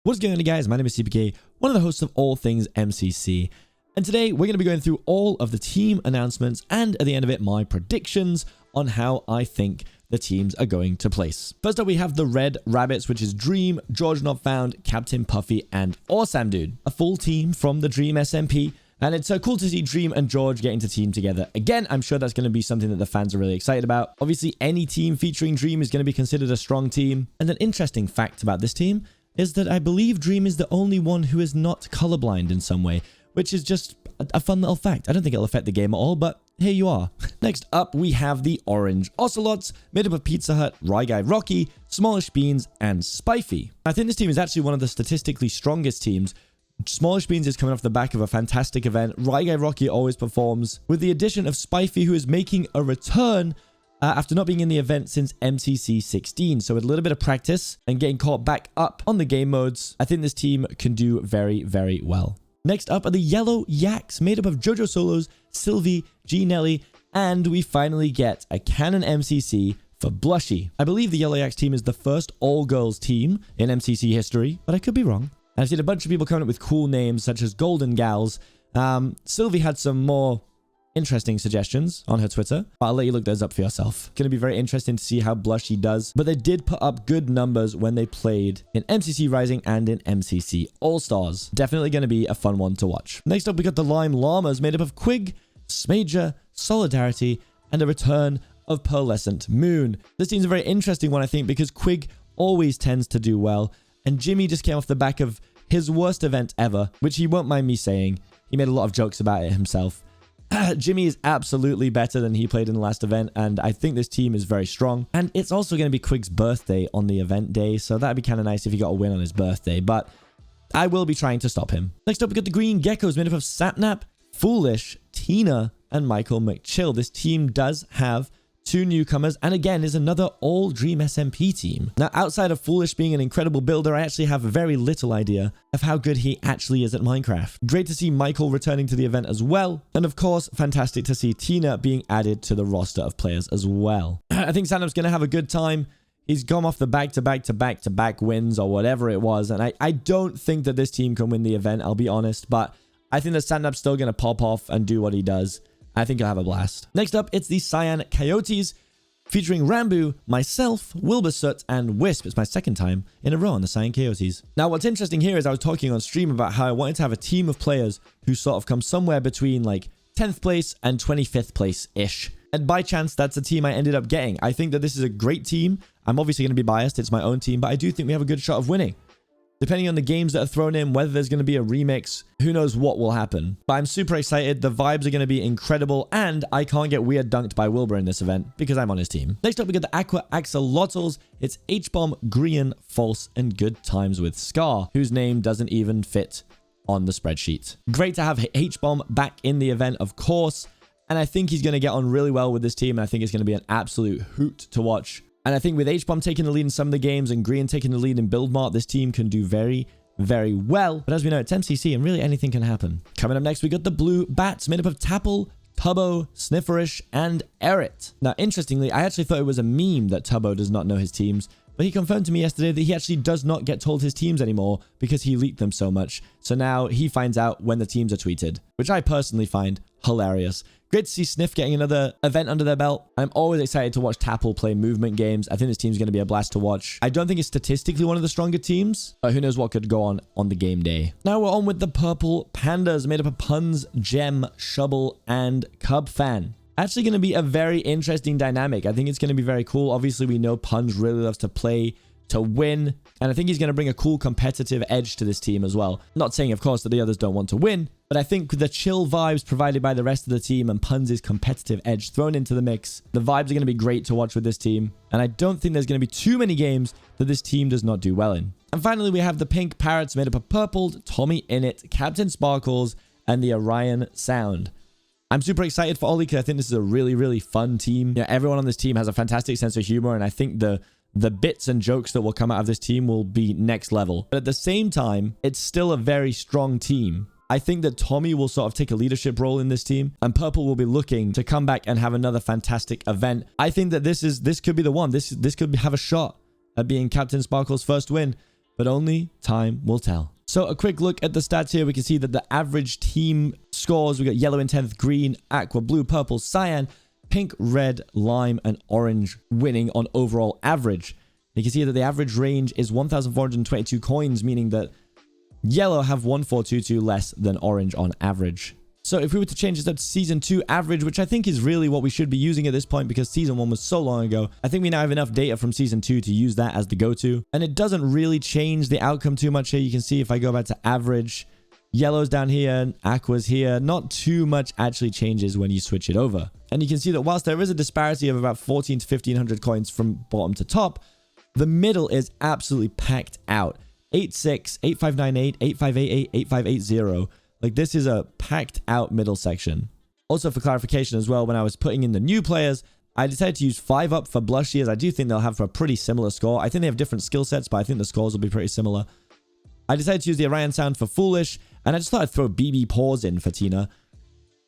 What's going on, guys? My name is Seapeekay, one of the hosts of all things MCC. And today we're going to be going through all of the team announcements and at the end of it, my predictions on how I think the teams are going to place. First up, we have the Red Rabbits, which is Dream, George Not Found, Captain Puffy, and Awesome Dude. A full team from the Dream SMP. And it's cool to see Dream and George getting to team together. Again, I'm sure that's going to be something that the fans are really excited about. Obviously, any team featuring Dream is going to be considered a strong team. And an interesting fact about this team is that I believe Dream is the only one who is not colorblind in some way, which is just a fun little fact. I don't think it'll affect the game at all, but here you are. Next up, we have the Orange Ocelots, made up of Pizza Hut, Rye Guy Rocky, Smallish Beans, and Spiffy. I think this team is actually one of the statistically strongest teams. Smallish Beans is coming off the back of a fantastic event. Rye Guy Rocky always performs, with the addition of Spiffy, who is making a return after not being in the event since MCC 16. So with a little bit of practice and getting caught back up on the game modes, I think this team can do very, very well. Next up are the Yellow Yaks, made up of Jojo Solos, Sylvie, G Nelly, and we finally get a canon MCC for Blushy. I believe the Yellow Yaks team is the first all-girls team in MCC history, but I could be wrong. And I've seen a bunch of people coming up with cool names such as Golden Gals. Sylvie had some more interesting suggestions on her Twitter, but I'll let you look those up for yourself. Going to be very interesting to see how Blushy does, but they did put up good numbers when they played in MCC Rising and in MCC All-Stars. Definitely going to be a fun one to watch. Next up, we got the Lime Llamas, made up of Quig, Smager, Solidarity, and a return of Pearlescent Moon. This team's a very interesting one, I think, because Quig always tends to do well, and Jimmy just came off the back of his worst event ever, which he won't mind me saying. He made a lot of jokes about it himself. Jimmy is absolutely better than he played in the last event, and I think this team is very strong. And it's also going to be Quig's birthday on the event day, so that'd be kind of nice if he got a win on his birthday, but I will be trying to stop him. Next up, we got the Green Geckos, made up of Sapnap, Foolish, Tina, and Michael McChill. This team does have two newcomers, and again is another all Dream SMP team. Now, outside of Foolish being an incredible builder, I actually have very little idea of how good he actually is at Minecraft. Great to see Michael returning to the event as well, and of course, fantastic to see Tina being added to the roster of players as well. I think Sandup's going to have a good time. He's gone off the back-to-back wins or whatever it was, and I don't think that this team can win the event, I'll be honest, but I think that Sandup's still going to pop off and do what he does. I think he'll have a blast. Next up, it's the Cyan Coyotes, featuring Rambo, myself, Wilbursut, and Wisp. It's my second time in a row on the Cyan Coyotes. Now, what's interesting here is I was talking on stream about how I wanted to have a team of players who sort of come somewhere between like 10th place and 25th place-ish. And by chance, that's the team I ended up getting. I think that this is a great team. I'm obviously going to be biased. It's my own team, but I do think we have a good shot of winning. Depending on the games that are thrown in, whether there's going to be a remix, who knows what will happen. But I'm super excited. The vibes are going to be incredible, and I can't get weird dunked by Wilbur in this event because I'm on his team. Next up, we got the Aqua Axolotls. It's H-Bomb, Grian, False, and Good Times with Scar, whose name doesn't even fit on the spreadsheet. Great to have H-Bomb back in the event, of course, and I think he's going to get on really well with this team, and I think it's going to be an absolute hoot to watch. And I think with H-Bomb taking the lead in some of the games and Green taking the lead in Build Mart, this team can do very, very well. But as we know, it's MCC and really anything can happen. Coming up next, we got the Blue Bats, made up of Tapple, Tubbo, Snifferish, and Eret. Now, interestingly, I actually thought it was a meme that Tubbo does not know his teams, but he confirmed to me yesterday that he actually does not get told his teams anymore because he leaked them so much. So now he finds out when the teams are tweeted, which I personally find hilarious. Great to see Sniff getting another event under their belt. I'm always excited to watch Tapple play movement games. I think this team's going to be a blast to watch. I don't think it's statistically one of the stronger teams, but who knows what could go on the game day. Now we're on with the Purple Pandas, made up of Puns, Gem, Shubble, and Cub Fan. Actually going to be a very interesting dynamic. I think it's going to be very cool. Obviously, we know Puns really loves to play to win, and I think he's going to bring a cool competitive edge to this team as well. Not saying, of course, that the others don't want to win, but I think the chill vibes provided by the rest of the team and Puns' competitive edge thrown into the mix, the vibes are going to be great to watch with this team, and I don't think there's going to be too many games that this team does not do well in. And finally, we have the Pink Parrots, made up of Purpled, Tommy Innit, Captain Sparkles, and the Orion Sound. I'm super excited for Ollie because I think this is a really, really fun team. You know, everyone on this team has a fantastic sense of humor, and I think the bits and jokes that will come out of this team will be next level. But at the same time, it's still a very strong team. I think that Tommy will sort of take a leadership role in this team, and Purple will be looking to come back and have another fantastic event. I think that this could be the one. This could have a shot at being Captain Sparkle's first win. but only time will tell. So a quick look at the stats here. We can see that the average team scores, we got yellow in 10th, green, aqua, blue, purple, cyan, pink, red, lime, and orange winning on overall average. You can see that the average range is 1,422 coins, meaning that yellow have 1,422 less than orange on average. So if we were to change this up to Season 2 average, which I think is really what we should be using at this point because Season 1 was so long ago, I think we now have enough data from Season 2 to use that as the go-to. And it doesn't really change the outcome too much here. You can see if I go back to average, yellow's down here, aqua's here. Not too much actually changes when you switch it over. And you can see that whilst there is a disparity of about 1,400 to 1,500 coins from bottom to top, the middle is absolutely packed out. 86, 8598, 8588, 8580. Like, this is a packed out middle section. Also, for clarification as well, when I was putting in the new players, I decided to use 5 up for Blushy, as I do think they'll have a pretty similar score. I think they have different skill sets, but I think the scores will be pretty similar. I decided to use the Orion sound for Foolish, and I just thought I'd throw BB Paws in for Tina.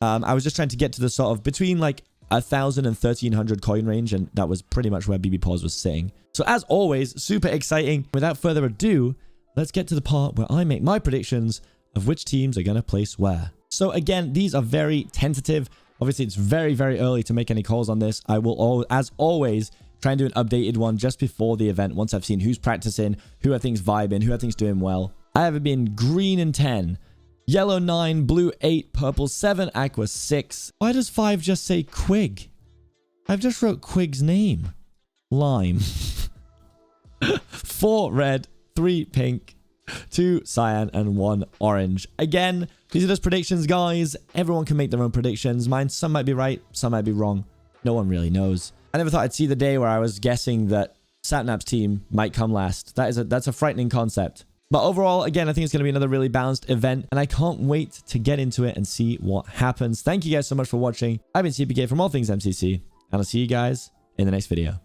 I was just trying to get to the sort of between like 1,000 and 1,300 coin range, and that was pretty much where BB Paws was sitting. So as always, super exciting. Without further ado, let's get to the part where I make my predictions of which teams are going to place where. So again, these are very tentative. Obviously, it's very, very early to make any calls on this. I will, as always, try and do an updated one just before the event once I've seen who's practicing, who I think's vibing, who I think's doing well. I have it been green in 10, yellow 9, blue 8, purple 7, aqua 6. Why does 5 just say Quig? I've just wrote Quig's name. Lime. 4 red, 3 pink, 2 cyan, and 1 orange. Again, these are just predictions, guys. Everyone can make their own predictions. Mine, some might be right, some might be wrong. No one really knows. I never thought I'd see the day where I was guessing that Satnap's team might come last. That's a frightening concept. But overall, again, I think it's going to be another really balanced event, and I can't wait to get into it and see what happens. Thank you guys so much for watching. I've been Seapeekay from All Things MCC, and I'll see you guys in the next video.